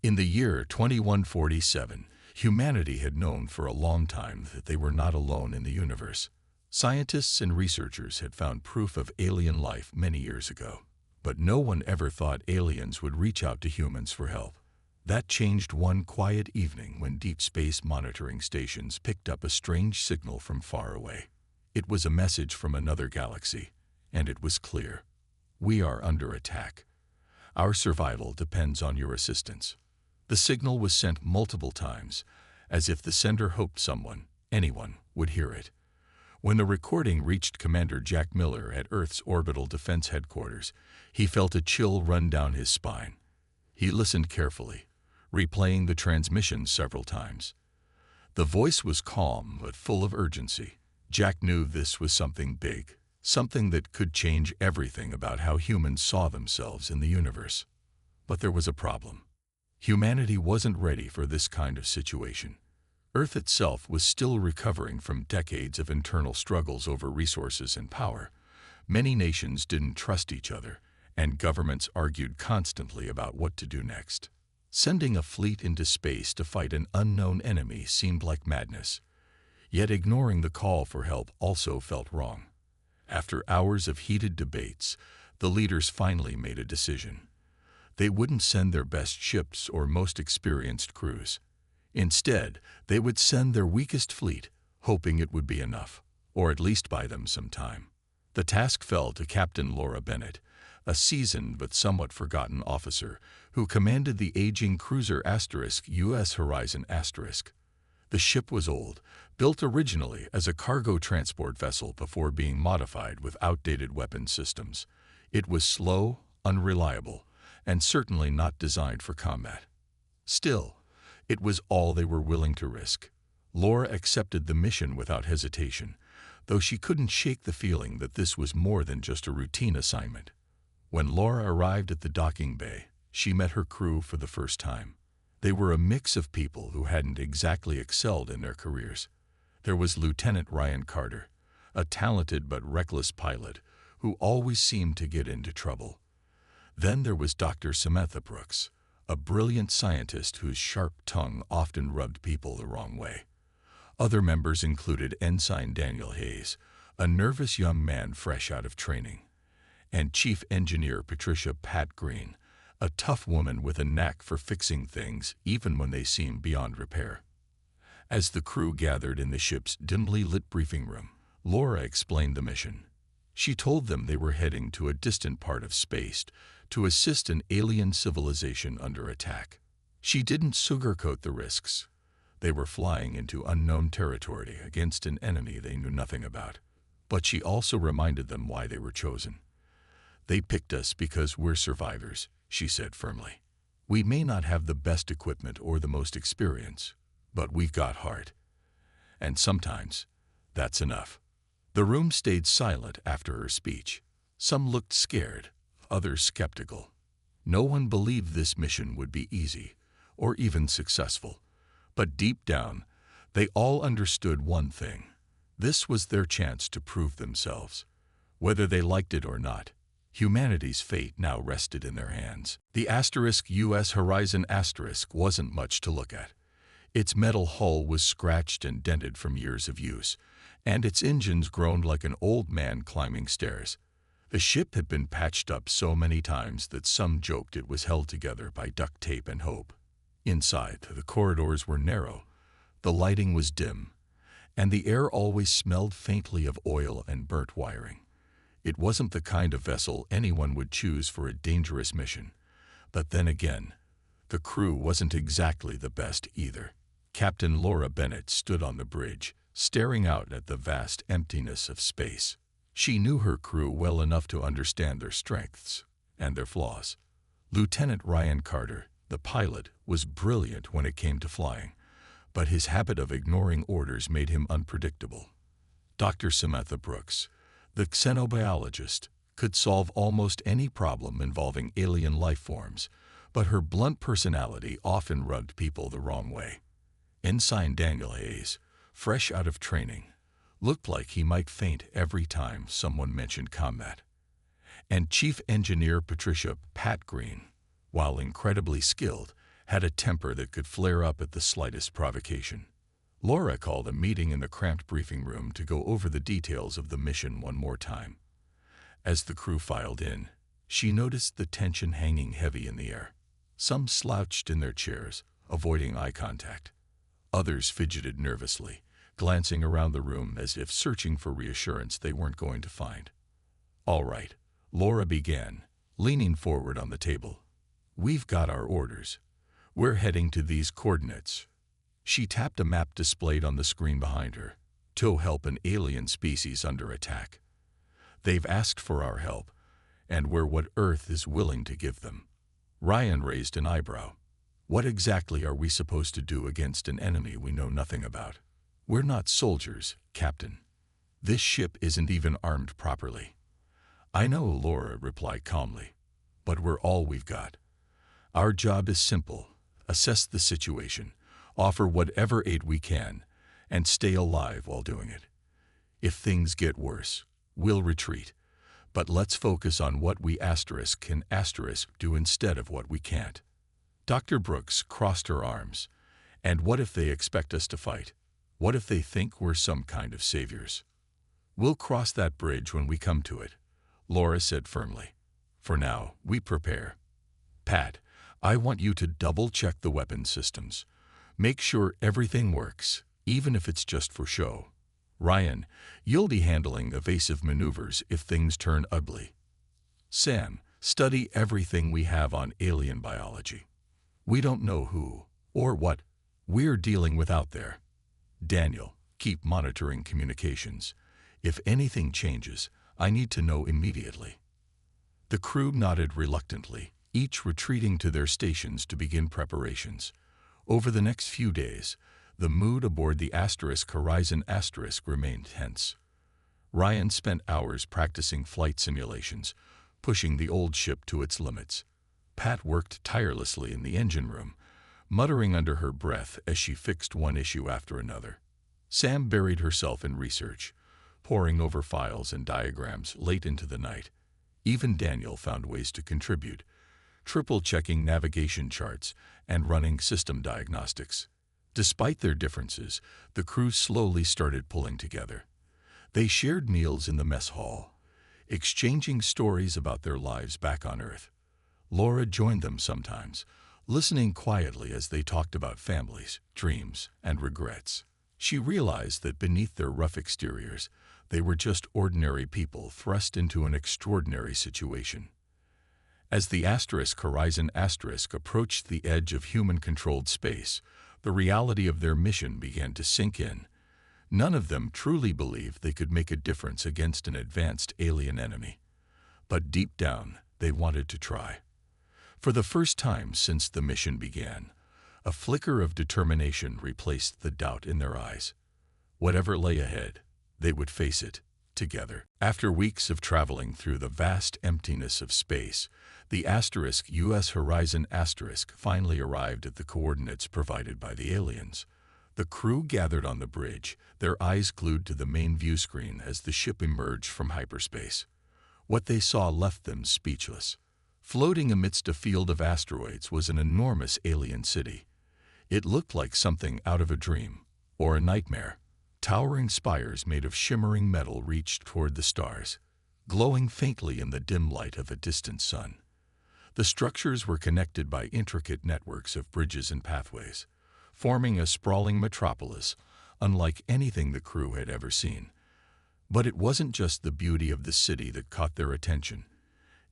In the year 2147, humanity had known for a long time that they were not alone in the universe. Scientists and researchers had found proof of alien life many years ago, but no one ever thought aliens would reach out to humans for help. That changed one quiet evening when deep space monitoring stations picked up a strange signal from far away. It was a message from another galaxy, and it was clear. We are under attack. Our survival depends on your assistance. The signal was sent multiple times, as if the sender hoped someone, anyone, would hear it. When the recording reached Commander Jack Miller at Earth's Orbital Defense Headquarters, he felt a chill run down his spine. He listened carefully, replaying the transmission several times. The voice was calm but full of urgency. Jack knew this was something big, something that could change everything about how humans saw themselves in the universe. But there was a problem. Humanity wasn't ready for this kind of situation. Earth itself was still recovering from decades of internal struggles over resources and power. Many nations didn't trust each other, and governments argued constantly about what to do next. Sending a fleet into space to fight an unknown enemy seemed like madness. Yet ignoring the call for help also felt wrong. After hours of heated debates, the leaders finally made a decision. They wouldn't send their best ships or most experienced crews. Instead, they would send their weakest fleet, hoping it would be enough, or at least buy them some time. The task fell to Captain Laura Bennett, a seasoned but somewhat forgotten officer who commanded the aging cruiser US Horizon *. The ship was old, built originally as a cargo transport vessel before being modified with outdated weapon systems. It was slow, unreliable, and certainly not designed for combat. Still, it was all they were willing to risk. Laura accepted the mission without hesitation, though she couldn't shake the feeling that this was more than just a routine assignment. When Laura arrived at the docking bay, she met her crew for the first time. They were a mix of people who hadn't exactly excelled in their careers. There was Lieutenant Ryan Carter, a talented but reckless pilot who always seemed to get into trouble. Then there was Dr. Samantha Brooks, a brilliant scientist whose sharp tongue often rubbed people the wrong way. Other members included Ensign Daniel Hayes, a nervous young man fresh out of training, and Chief Engineer Patricia "Pat" Green, a tough woman with a knack for fixing things even when they seemed beyond repair. As the crew gathered in the ship's dimly lit briefing room, Laura explained the mission. She told them they were heading to a distant part of space to assist an alien civilization under attack. She didn't sugarcoat the risks. They were flying into unknown territory against an enemy they knew nothing about. But she also reminded them why they were chosen. "They picked us because we're survivors," she said firmly. "We may not have the best equipment or the most experience, but we've got heart. And sometimes, that's enough." The room stayed silent after her speech. Some looked scared, others skeptical. No one believed this mission would be easy, or even successful. But deep down, they all understood one thing. This was their chance to prove themselves. Whether they liked it or not, humanity's fate now rested in their hands. The US Horizon * wasn't much to look at. Its metal hull was scratched and dented from years of use, and its engines groaned like an old man climbing stairs. The ship had been patched up so many times that some joked it was held together by duct tape and hope. Inside, the corridors were narrow, the lighting was dim, and the air always smelled faintly of oil and burnt wiring. It wasn't the kind of vessel anyone would choose for a dangerous mission. But then again, the crew wasn't exactly the best either. Captain Laura Bennett stood on the bridge, staring out at the vast emptiness of space. She knew her crew well enough to understand their strengths and their flaws. Lieutenant Ryan Carter, the pilot, was brilliant when it came to flying, but his habit of ignoring orders made him unpredictable. Dr. Samantha Brooks, the xenobiologist, could solve almost any problem involving alien life forms, but her blunt personality often rubbed people the wrong way. Ensign Daniel Hayes, fresh out of training, looked like he might faint every time someone mentioned combat. And Chief Engineer Patricia "Pat" Green, while incredibly skilled, had a temper that could flare up at the slightest provocation. Laura called a meeting in the cramped briefing room to go over the details of the mission one more time. As the crew filed in, she noticed the tension hanging heavy in the air. Some slouched in their chairs, avoiding eye contact. Others fidgeted nervously, glancing around the room as if searching for reassurance they weren't going to find. "All right," Laura began, leaning forward on the table. "We've got our orders. We're heading to these coordinates." She tapped a map displayed on the screen behind her. "To help an alien species under attack. They've asked for our help, and we're what Earth is willing to give them." Ryan raised an eyebrow. "What exactly are we supposed to do against an enemy we know nothing about?" "We're not soldiers, Captain. This ship isn't even armed properly." "I know," Laura replied calmly, "but we're all we've got. Our job is simple: assess the situation, offer whatever aid we can, and stay alive while doing it. If things get worse, we'll retreat, but let's focus on what we can do instead of what we can't." Dr. Brooks crossed her arms. "And what if they expect us to fight? What if they think we're some kind of saviors?" "We'll cross that bridge when we come to it," Laura said firmly. "For now, we prepare. Pat, I want you to double-check the weapon systems. Make sure everything works, even if it's just for show. Ryan, you'll be handling evasive maneuvers if things turn ugly. Sam, study everything we have on alien biology. We don't know who or what we're dealing with out there. Daniel, keep monitoring communications. If anything changes, I need to know immediately." The crew nodded reluctantly, each retreating to their stations to begin preparations. Over the next few days, the mood aboard the Horizon remained tense. Ryan spent hours practicing flight simulations, pushing the old ship to its limits. Pat worked tirelessly in the engine room, muttering under her breath as she fixed one issue after another. Sam buried herself in research, poring over files and diagrams late into the night. Even Daniel found ways to contribute, triple-checking navigation charts and running system diagnostics. Despite their differences, the crew slowly started pulling together. They shared meals in the mess hall, exchanging stories about their lives back on Earth. Laura joined them sometimes, listening quietly as they talked about families, dreams, and regrets. She realized that beneath their rough exteriors, they were just ordinary people thrust into an extraordinary situation. As the Horizon approached the edge of human-controlled space, the reality of their mission began to sink in. None of them truly believed they could make a difference against an advanced alien enemy. But deep down, they wanted to try. For the first time since the mission began, a flicker of determination replaced the doubt in their eyes. Whatever lay ahead, they would face it together. After weeks of traveling through the vast emptiness of space, the US Horizon finally arrived at the coordinates provided by the aliens. The crew gathered on the bridge, their eyes glued to the main view screen as the ship emerged from hyperspace. What they saw left them speechless. Floating amidst a field of asteroids was an enormous alien city. It looked like something out of a dream or a nightmare. Towering spires made of shimmering metal reached toward the stars, glowing faintly in the dim light of a distant sun. The structures were connected by intricate networks of bridges and pathways, forming a sprawling metropolis unlike anything the crew had ever seen. But it wasn't just the beauty of the city that caught their attention.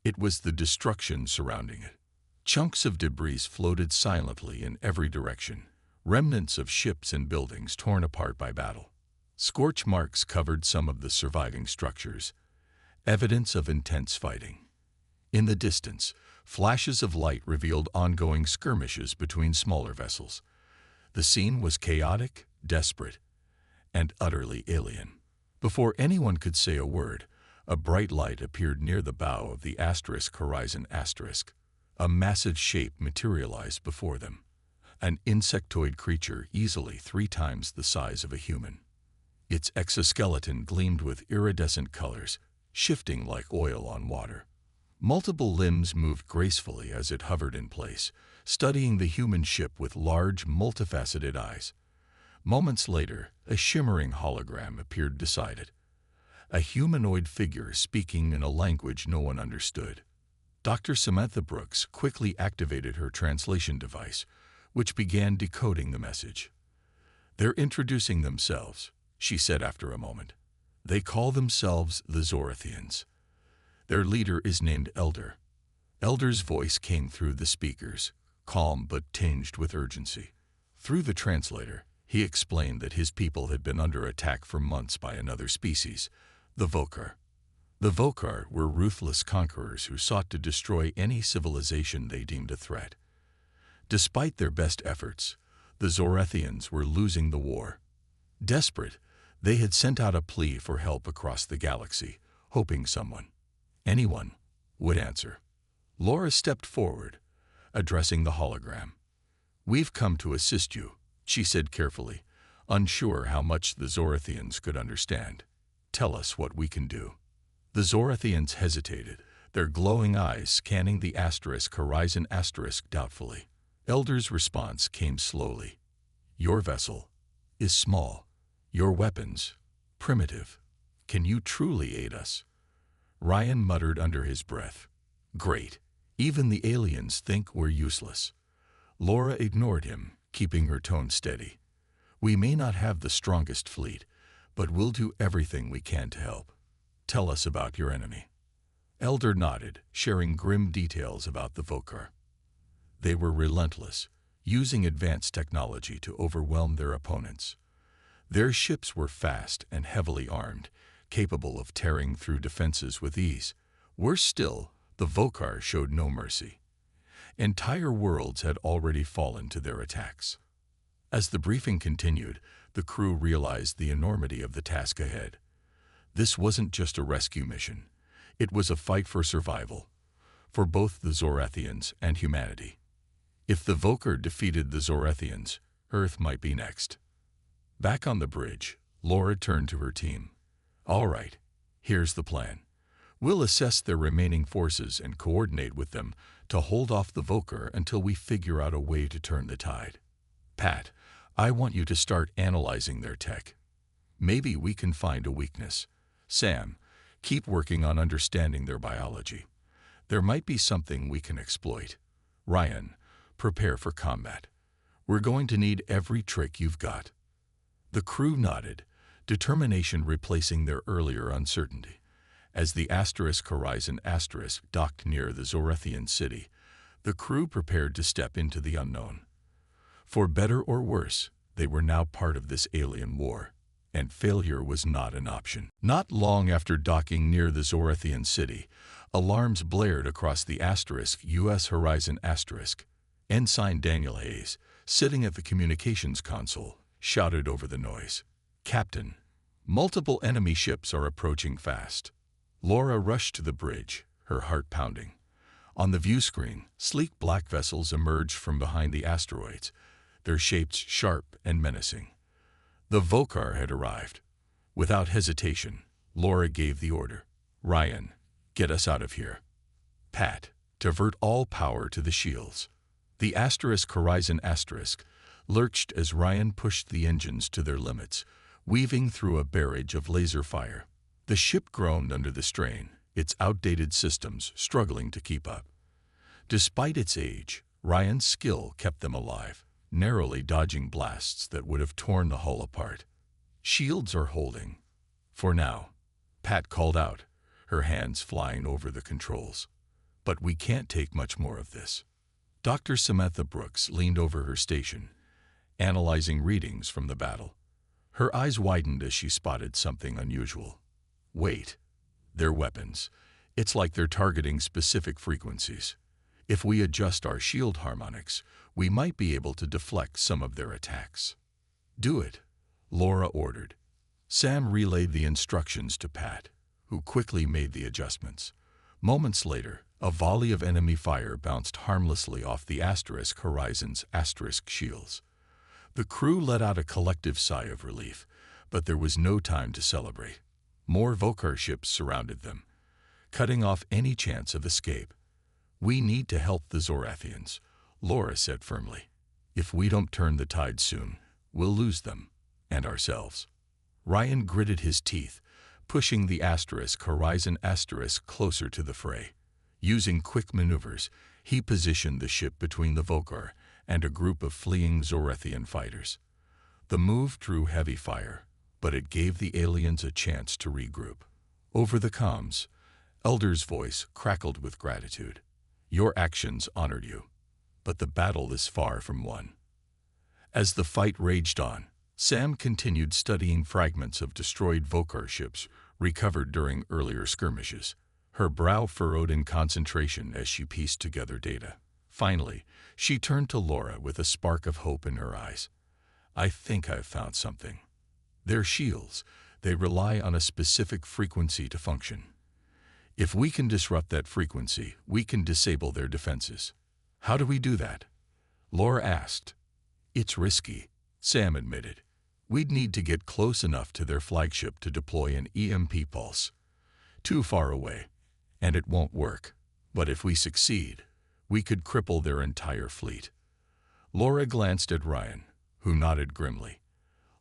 It was the destruction surrounding it. Chunks of debris floated silently in every direction, remnants of ships and buildings torn apart by battle. Scorch marks covered some of the surviving structures, evidence of intense fighting. In the distance, flashes of light revealed ongoing skirmishes between smaller vessels. The scene was chaotic, desperate, and utterly alien. Before anyone could say a word, a bright light appeared near the bow of the Horizon. A massive shape materialized before them, an insectoid creature easily 3 times the size of a human. Its exoskeleton gleamed with iridescent colors, shifting like oil on water. Multiple limbs moved gracefully as it hovered in place, studying the human ship with large, multifaceted eyes. Moments later, a shimmering hologram appeared beside it, a humanoid figure speaking in a language no one understood. Dr. Samantha Brooks quickly activated her translation device, which began decoding the message. "They're introducing themselves," she said after a moment. "They call themselves the Zorathians. Their leader is named Elder." Elder's voice came through the speakers, calm but tinged with urgency. Through the translator, he explained that his people had been under attack for months by another species, the Vokar. The Vokar were ruthless conquerors who sought to destroy any civilization they deemed a threat. Despite their best efforts, the Zorathians were losing the war. Desperate, they had sent out a plea for help across the galaxy, hoping someone, anyone, would answer. Laura stepped forward, addressing the hologram. "We've come to assist you," she said carefully, unsure how much the Zorathians could understand. "Tell us what we can do." The Zorathians hesitated, their glowing eyes scanning the horizon doubtfully. Elder's response came slowly. "Your vessel is small. Your weapons, primitive. Can you truly aid us?" Ryan muttered under his breath. "Great. Even the aliens think we're useless." Laura ignored him, keeping her tone steady. "We may not have the strongest fleet, but we'll do everything we can to help. Tell us about your enemy." Elder nodded, sharing grim details about the Vokar. They were relentless, using advanced technology to overwhelm their opponents. Their ships were fast and heavily armed, capable of tearing through defenses with ease. Worse still, the Vokar showed no mercy. Entire worlds had already fallen to their attacks. As the briefing continued, the crew realized the enormity of the task ahead. This wasn't just a rescue mission. It was a fight for survival, for both the Zorathians and humanity. If the Vokar defeated the Zorathians, Earth might be next. Back on the bridge, Laura turned to her team. "All right, here's the plan. We'll assess their remaining forces and coordinate with them to hold off the Vokar until we figure out a way to turn the tide. Pat, I want you to start analyzing their tech. Maybe we can find a weakness. Sam, keep working on understanding their biology. There might be something we can exploit. Ryan, prepare for combat. We're going to need every trick you've got." The crew nodded, determination replacing their earlier uncertainty. As the horizon docked near the Zorathian city, the crew prepared to step into the unknown. For better or worse, they were now part of this alien war, and failure was not an option. Not long after docking near the Zorathian city, alarms blared across the US horizon. Ensign Daniel Hayes, sitting at the communications console, shouted over the noise. "Captain, multiple enemy ships are approaching fast." Laura rushed to the bridge, her heart pounding. On the view screen, sleek black vessels emerged from behind the asteroids, their shapes sharp and menacing. The Vokar had arrived. Without hesitation, Laura gave the order. "Ryan, get us out of here. Pat, divert all power to the shields." The horizon lurched as Ryan pushed the engines to their limits, weaving through a barrage of laser fire. The ship groaned under the strain, its outdated systems struggling to keep up. Despite its age, Ryan's skill kept them alive, narrowly dodging blasts that would have torn the hull apart. "Shields are holding. For now," Pat called out, her hands flying over the controls. "But we can't take much more of this." Dr. Samantha Brooks leaned over her station, analyzing readings from the battle. Her eyes widened as she spotted something unusual. "Wait, their weapons. It's like they're targeting specific frequencies. If we adjust our shield harmonics, we might be able to deflect some of their attacks." "Do it," Laura ordered. Sam relayed the instructions to Pat, who quickly made the adjustments. Moments later, a volley of enemy fire bounced harmlessly off the horizon's shields. The crew let out a collective sigh of relief, but there was no time to celebrate. More Vokar ships surrounded them, cutting off any chance of escape. "We need to help the Zorathians," Laura said firmly. "If we don't turn the tide soon, we'll lose them, and ourselves." Ryan gritted his teeth, pushing the Horizon closer to the fray. Using quick maneuvers, he positioned the ship between the Vokar and a group of fleeing Zorethian fighters. The move drew heavy fire, but it gave the aliens a chance to regroup. Over the comms, Elder's voice crackled with gratitude. "Your actions honored you, but the battle is far from won." As the fight raged on, Sam continued studying fragments of destroyed Vokar ships recovered during earlier skirmishes. Her brow furrowed in concentration as she pieced together data. Finally, she turned to Laura with a spark of hope in her eyes. "I think I've found something. They're shields. They rely on a specific frequency to function. If we can disrupt that frequency, we can disable their defenses." "How do we do that?" Laura asked. "It's risky," Sam admitted. "We'd need to get close enough to their flagship to deploy an EMP pulse. Too far away, and it won't work. But if we succeed, we could cripple their entire fleet." Laura glanced at Ryan, who nodded grimly.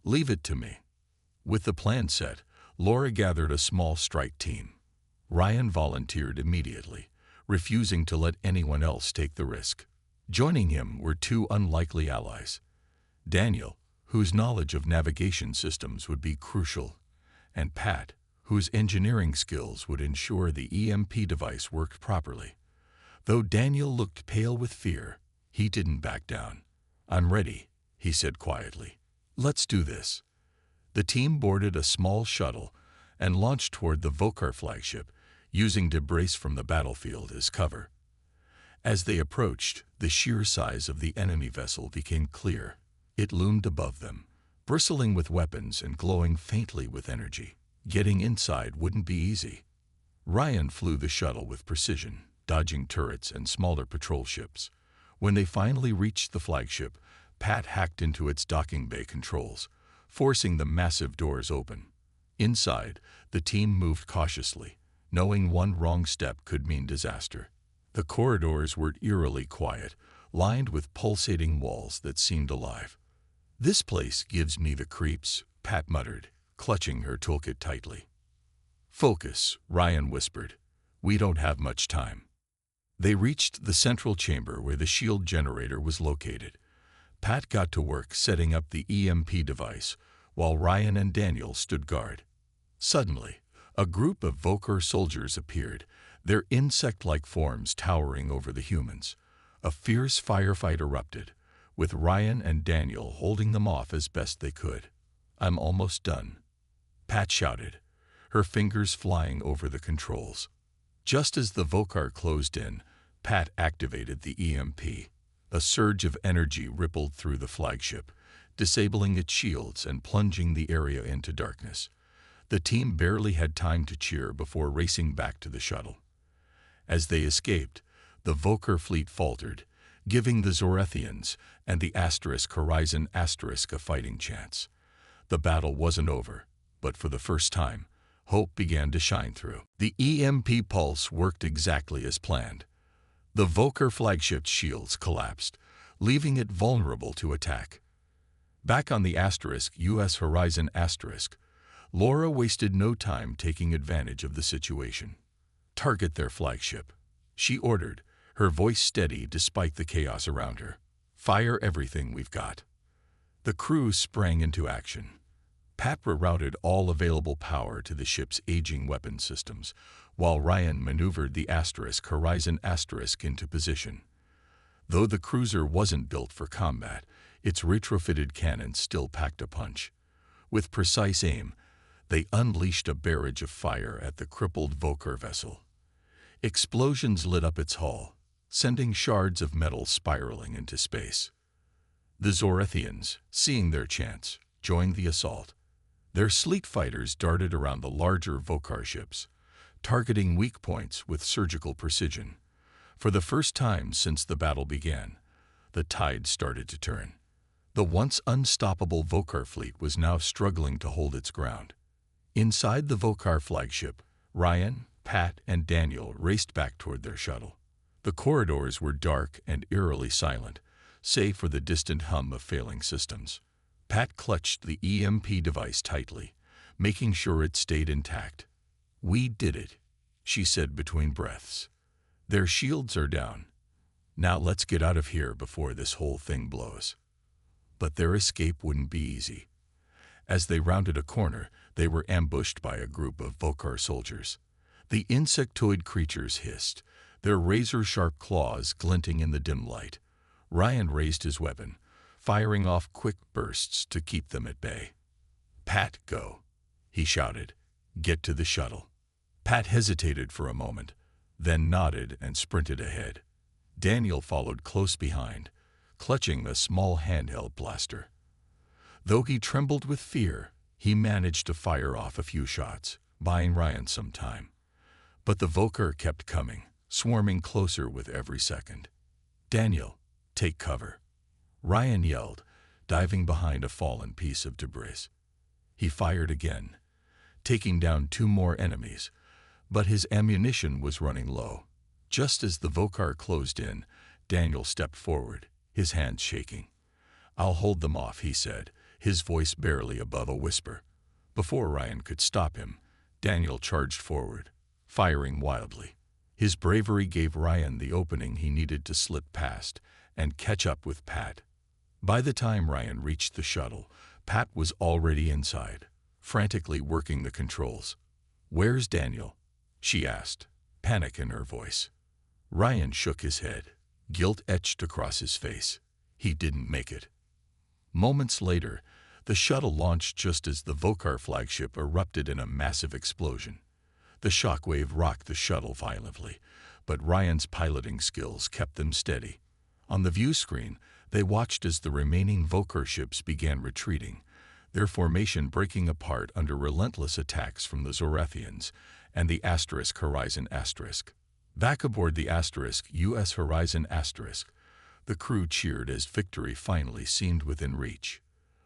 "Leave it to me." With the plan set, Laura gathered a small strike team. Ryan volunteered immediately, refusing to let anyone else take the risk. Joining him were two unlikely allies: Daniel, whose knowledge of navigation systems would be crucial, and Pat, whose engineering skills would ensure the EMP device worked properly. Though Daniel looked pale with fear, he didn't back down. "I'm ready," he said quietly. "Let's do this." The team boarded a small shuttle and launched toward the Vokar flagship, using debris from the battlefield as cover. As they approached, the sheer size of the enemy vessel became clear. It loomed above them, bristling with weapons and glowing faintly with energy. Getting inside wouldn't be easy. Ryan flew the shuttle with precision, dodging turrets and smaller patrol ships. When they finally reached the flagship, Pat hacked into its docking bay controls, forcing the massive doors open. Inside, the team moved cautiously, knowing one wrong step could mean disaster. The corridors were eerily quiet, lined with pulsating walls that seemed alive. "This place gives me the creeps," Pat muttered, clutching her toolkit tightly. "Focus," Ryan whispered. "We don't have much time." They reached the central chamber where the shield generator was located. Pat got to work setting up the EMP device, while Ryan and Daniel stood guard. Suddenly, a group of Vokar soldiers appeared, their insect-like forms towering over the humans. A fierce firefight erupted, with Ryan and Daniel holding them off as best they could. "I'm almost done," Pat shouted, her fingers flying over the controls. Just as the Vokar closed in, Pat activated the EMP. A surge of energy rippled through the flagship, disabling its shields and plunging the area into darkness. The team barely had time to cheer before racing back to the shuttle. As they escaped, the Vokar fleet faltered, giving the Zorethians and the Horizon a fighting chance. The battle wasn't over, but for the first time, hope began to shine through. The EMP pulse worked exactly as planned. The Vokar flagship's shields collapsed, leaving it vulnerable to attack. Back on the US Horizon Laura wasted no time taking advantage of the situation. "Target their flagship," she ordered, her voice steady despite the chaos around her. "Fire everything we've got." The crew sprang into action. Pat rerouted all available power to the ship's aging weapon systems, while Ryan maneuvered the Horizon into position. Though the cruiser wasn't built for combat, its retrofitted cannons still packed a punch. With precise aim, they unleashed a barrage of fire at the crippled Vokar vessel. Explosions lit up its hull, sending shards of metal spiraling into space. The Zorethians, seeing their chance, joined the assault. Their sleek fighters darted around the larger Vokar ships, targeting weak points with surgical precision. For the first time since the battle began, the tide started to turn. The once unstoppable Vokar fleet was now struggling to hold its ground. Inside the Vokar flagship, Ryan, Pat, and Daniel raced back toward their shuttle. The corridors were dark and eerily silent, save for the distant hum of failing systems. Pat clutched the EMP device tightly, making sure it stayed intact. "We did it," she said between breaths. "Their shields are down. Now let's get out of here before this whole thing blows." But their escape wouldn't be easy. As they rounded a corner, they were ambushed by a group of Vokar soldiers. The insectoid creatures hissed, their razor-sharp claws glinting in the dim light. Ryan raised his weapon, firing off quick bursts to keep them at bay. "Pat, go," he shouted. "Get to the shuttle." Pat hesitated for a moment, then nodded and sprinted ahead. Daniel followed close behind, clutching the small handheld blaster. Though he trembled with fear, he managed to fire off a few shots, buying Ryan some time. But the Vokar kept coming, swarming closer with every second. "Daniel, take cover," Ryan yelled, diving behind a fallen piece of debris. He fired again, taking down 2 more enemies, but his ammunition was running low. Just as the Vokar closed in, Daniel stepped forward, his hands shaking. "I'll hold them off," he said, his voice barely above a whisper. Before Ryan could stop him, Daniel charged forward, firing wildly. His bravery gave Ryan the opening he needed to slip past and catch up with Pat. By the time Ryan reached the shuttle, Pat was already inside, frantically working the controls. "Where's Daniel?" she asked, panic in her voice. Ryan shook his head, guilt etched across his face. He didn't make it. Moments later, the shuttle launched just as the Vokar flagship erupted in a massive explosion. The shockwave rocked the shuttle violently, but Ryan's piloting skills kept them steady. On the view screen, they watched as the remaining Vokar ships began retreating, their formation breaking apart under relentless attacks from the Zorathians and the Asterisk Horizon Asterisk. Back aboard the Asterisk U.S. Horizon Asterisk, the crew cheered as victory finally seemed within reach.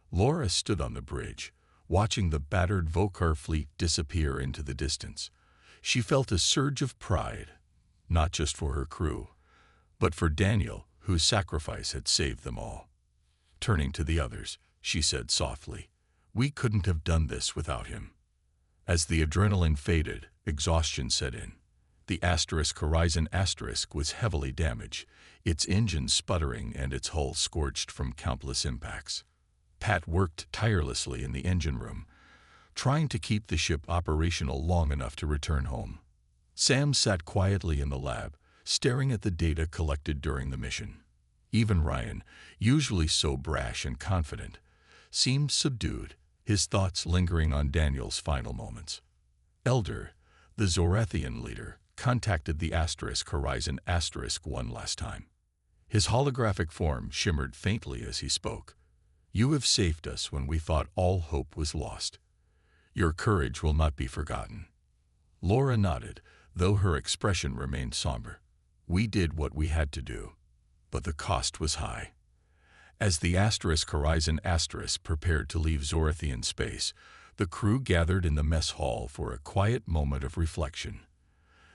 Laura stood on the bridge, watching the battered Vokar fleet disappear into the distance. She felt a surge of pride, not just for her crew, but for Daniel, whose sacrifice had saved them all. Turning to the others, she said softly, "We couldn't have done this without him." As the adrenaline faded, exhaustion set in. The Asterisk Horizon Asterisk was heavily damaged, its engine sputtering and its hull scorched from countless impacts. Pat worked tirelessly in the engine room, trying to keep the ship operational long enough to return home. Sam sat quietly in the lab, staring at the data collected during the mission. Even Ryan, usually so brash and confident, seemed subdued, his thoughts lingering on Daniel's final moments. Elder, the Zorathian leader, contacted the Asterisk Horizon Asterisk one last time. His holographic form shimmered faintly as he spoke. "You have saved us when we thought all hope was lost. Your courage will not be forgotten." Laura nodded, though her expression remained somber. "We did what we had to do, but the cost was high." As the Asterisk Horizon Asterisk prepared to leave Zorathian space, the crew gathered in the mess hall for a quiet moment of reflection.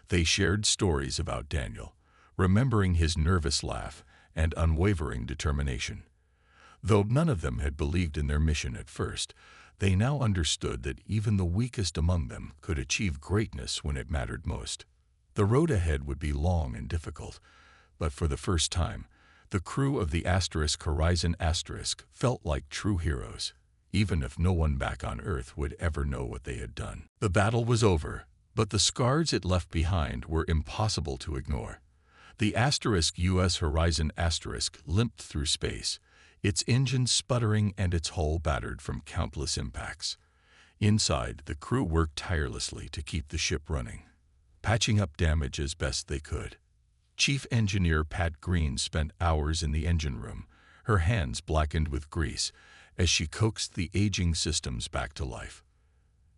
They shared stories about Daniel, remembering his nervous laugh and unwavering determination. Though none of them had believed in their mission at first, they now understood that even the weakest among them could achieve greatness when it mattered most. The road ahead would be long and difficult, but for the first time, the crew of the Asterisk Horizon Asterisk felt like true heroes, even if no one back on Earth would ever know what they had done. The battle was over, but the scars it left behind were impossible to ignore. The Asterisk U.S. Horizon Asterisk limped through space, its engine sputtering and its hull battered from countless impacts. Inside, the crew worked tirelessly to keep the ship running, patching up damage as best they could. Chief Engineer Pat Green spent hours in the engine room, her hands blackened with grease, as she coaxed the aging systems back to life.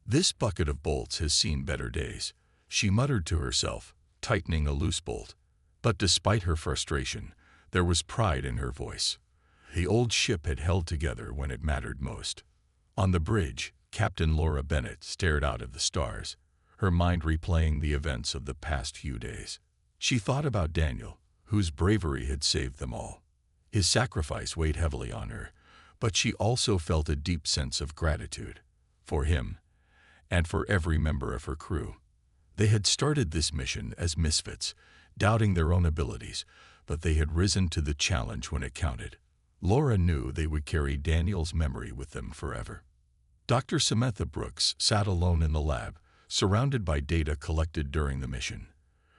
"This bucket of bolts has seen better days," she muttered to herself, tightening a loose bolt. But despite her frustration, there was pride in her voice. The old ship had held together when it mattered most. On the bridge, Captain Laura Bennett stared out at the stars, her mind replaying the events of the past few days. She thought about Daniel, whose bravery had saved them all. His sacrifice weighed heavily on her, but she also felt a deep sense of gratitude for him and for every member of her crew. They had started this mission as misfits, doubting their own abilities, but they had risen to the challenge when it counted. Laura knew they would carry Daniel's memory with them forever. Dr. Samantha Brooks sat alone in the lab, surrounded by data collected during the mission.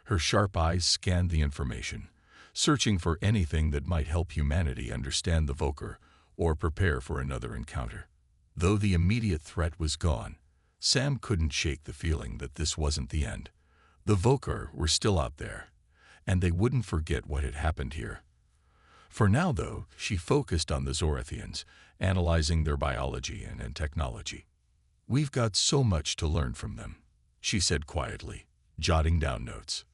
Her sharp eyes scanned the information, searching for anything that might help humanity understand the Voker or prepare for another encounter. Though the immediate threat was gone, Sam couldn't shake the feeling that this wasn't the end. The Voker were still out there, and they wouldn't forget what had happened here. For now, though, she focused on the Zorathians, analyzing their biology and technology. "We've got so much to learn from them," she said quietly, jotting down notes.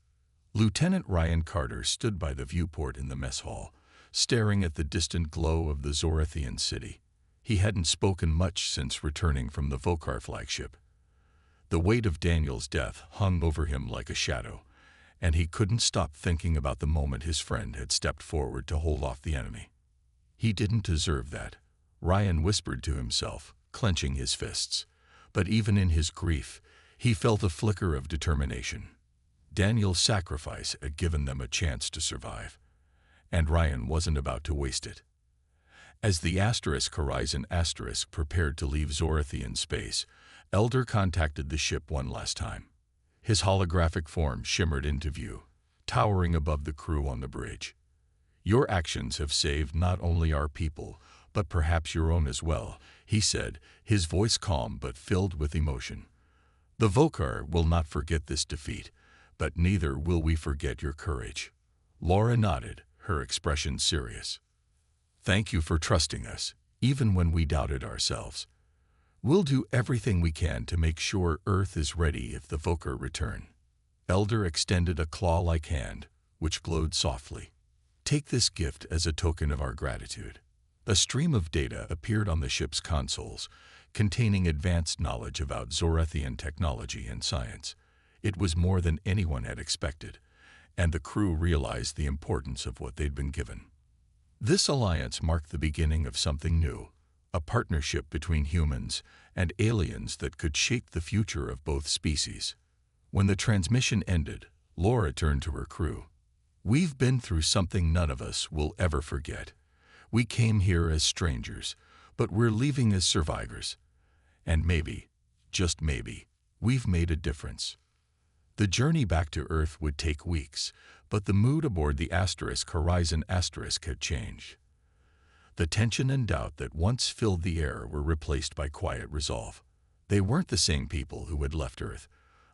Lieutenant Ryan Carter stood by the viewport in the mess hall, staring at the distant glow of the Zorathian city. He hadn't spoken much since returning from the Vokar flagship. The weight of Daniel's death hung over him like a shadow, and he couldn't stop thinking about the moment his friend had stepped forward to hold off the enemy. He didn't deserve that, Ryan whispered to himself, clenching his fists. But even in his grief, he felt a flicker of determination. Daniel's sacrifice had given them a chance to survive, and Ryan wasn't about to waste it. As the Horizon prepared to leave Zorathian space, Elder contacted the ship one last time. His holographic form shimmered into view, towering above the crew on the bridge. "Your actions have saved not only our people, but perhaps your own as well," he said, his voice calm but filled with emotion. "The Vokar will not forget this defeat, but neither will we forget your courage." Laura nodded, her expression serious. "Thank you for trusting us, even when we doubted ourselves. We'll do everything we can to make sure Earth is ready if the Vokar return." Elder extended a claw-like hand, which glowed softly. "Take this gift as a token of our gratitude." A stream of data appeared on the ship's consoles, containing advanced knowledge about Zorathian technology and science. It was more than anyone had expected, and the crew realized the importance of what they'd been given. This alliance marked the beginning of something new, a partnership between humans and aliens that could shape the future of both species. When the transmission ended, Laura turned to her crew. "We've been through something none of us will ever forget. We came here as strangers, but we're leaving as survivors. And maybe, just maybe, we've made a difference." The journey back to Earth would take weeks, but the mood aboard the Horizon had changed. The tension and doubt that once filled the air were replaced by quiet resolve. They weren't the same people who had left Earth,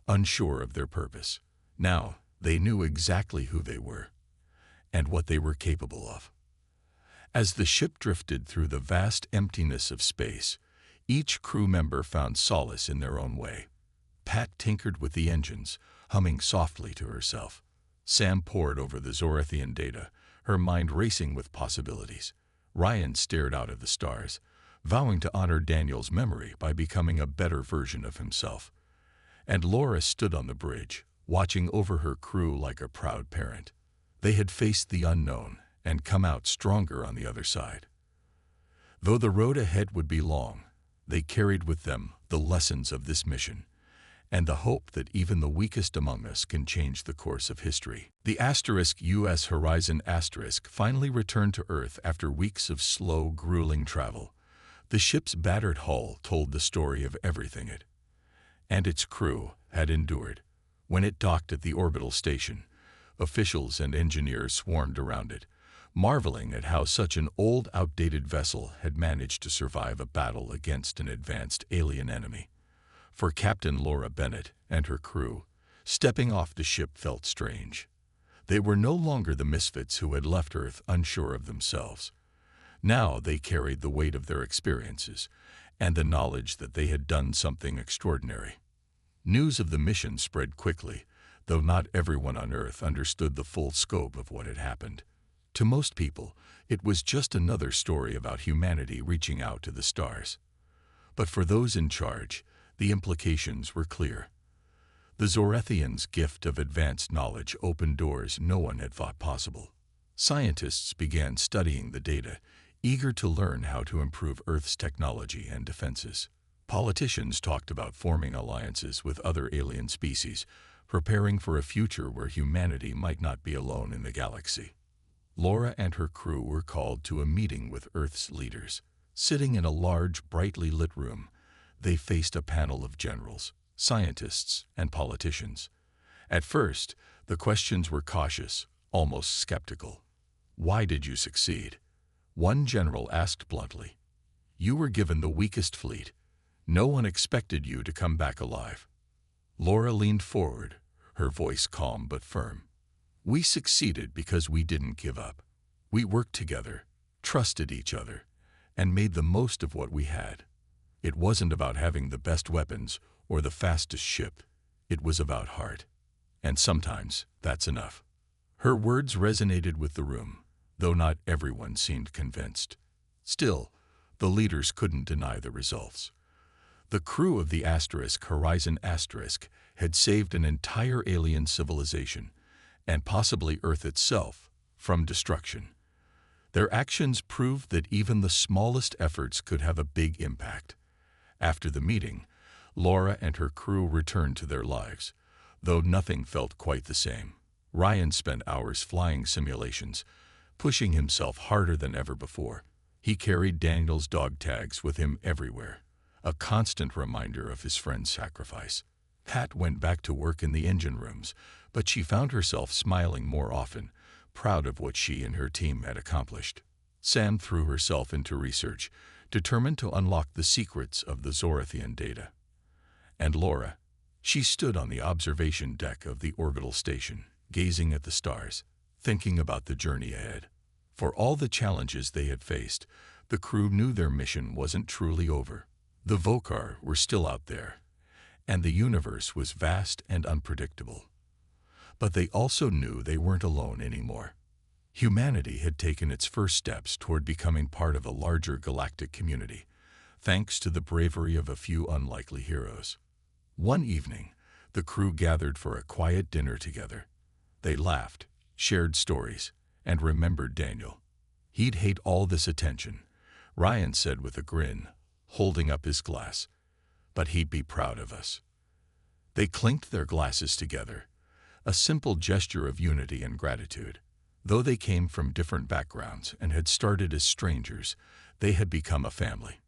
unsure of their purpose. Now, they knew exactly who they were and what they were capable of. As the ship drifted through the vast emptiness of space, each crew member found solace in their own way. Pat tinkered with the engines, humming softly to herself. Sam pored over the Zorathian data, her mind racing with possibilities. Ryan stared out at the stars, vowing to honor Daniel's memory by becoming a better version of himself. And Laura stood on the bridge, watching over her crew like a proud parent. They had faced the unknown and come out stronger on the other side. Though the road ahead would be long, they carried with them the lessons of this mission and the hope that even the weakest among us can change the course of history. The US Horizon finally returned to Earth after weeks of slow, grueling travel. The ship's battered hull told the story of everything it and its crew had endured. When it docked at the orbital station, officials and engineers swarmed around it, marveling at how such an old, outdated vessel had managed to survive a battle against an advanced alien enemy. For Captain Laura Bennett and her crew, stepping off the ship felt strange. They were no longer the misfits who had left Earth unsure of themselves. Now they carried the weight of their experiences and the knowledge that they had done something extraordinary. News of the mission spread quickly, though not everyone on Earth understood the full scope of what had happened. To most people, it was just another story about humanity reaching out to the stars. But for those in charge, the implications were clear. The Zorethians' gift of advanced knowledge opened doors no one had thought possible. Scientists began studying the data, eager to learn how to improve Earth's technology and defenses. Politicians talked about forming alliances with other alien species, preparing for a future where humanity might not be alone in the galaxy. Laura and her crew were called to a meeting with Earth's leaders. Sitting in a large, brightly lit room, they faced a panel of generals, scientists, and politicians. At first, the questions were cautious, almost skeptical. "Why did you succeed?" One general asked bluntly. "You were given the weakest fleet. No one expected you to come back alive." Laura leaned forward, her voice calm but firm. "We succeeded because we didn't give up. We worked together, trusted each other, and made the most of what we had. It wasn't about having the best weapons or the fastest ship. It was about heart. And sometimes that's enough." Her words resonated with the room, though not everyone seemed convinced. Still, the leaders couldn't deny the results. The crew of the Horizon had saved an entire alien civilization, and possibly Earth itself, from destruction. Their actions proved that even the smallest efforts could have a big impact. After the meeting, Laura and her crew returned to their lives, though nothing felt quite the same. Ryan spent hours flying simulations, pushing himself harder than ever before. He carried Daniel's dog tags with him everywhere, a constant reminder of his friend's sacrifice. Pat went back to work in the engine rooms, but she found herself smiling more often, proud of what she and her team had accomplished. Sam threw herself into research, determined to unlock the secrets of the Zorethian data. And Laura, she stood on the observation deck of the orbital station, gazing at the stars, thinking about the journey ahead. For all the challenges they had faced, the crew knew their mission wasn't truly over. The Vokar were still out there, and the universe was vast and unpredictable. But they also knew they weren't alone anymore. Humanity had taken its first steps toward becoming part of a larger galactic community, thanks to the bravery of a few unlikely heroes. One evening, the crew gathered for a quiet dinner together. They laughed, shared stories, and remembered Daniel. "He'd hate all this attention," Ryan said with a grin, holding up his glass. "But he'd be proud of us." They clinked their glasses together, a simple gesture of unity and gratitude. Though they came from different backgrounds and had started as strangers, they had become a family.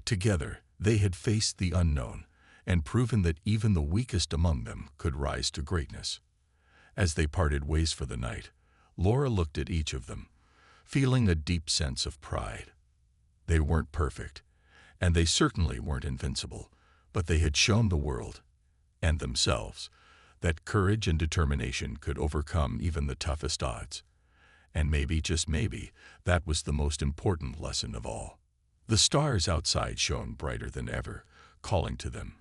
Together, they had faced the unknown and proven that even the weakest among them could rise to greatness. As they parted ways for the night, Laura looked at each of them, feeling a deep sense of pride. They weren't perfect, and they certainly weren't invincible, but they had shown the world, and themselves, that courage and determination could overcome even the toughest odds. And maybe, just maybe, that was the most important lesson of all. The stars outside shone brighter than ever, calling to them,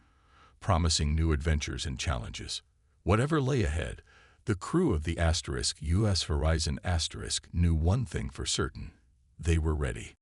promising new adventures and challenges. Whatever lay ahead, the crew of the US Horizon knew one thing for certain: they were ready.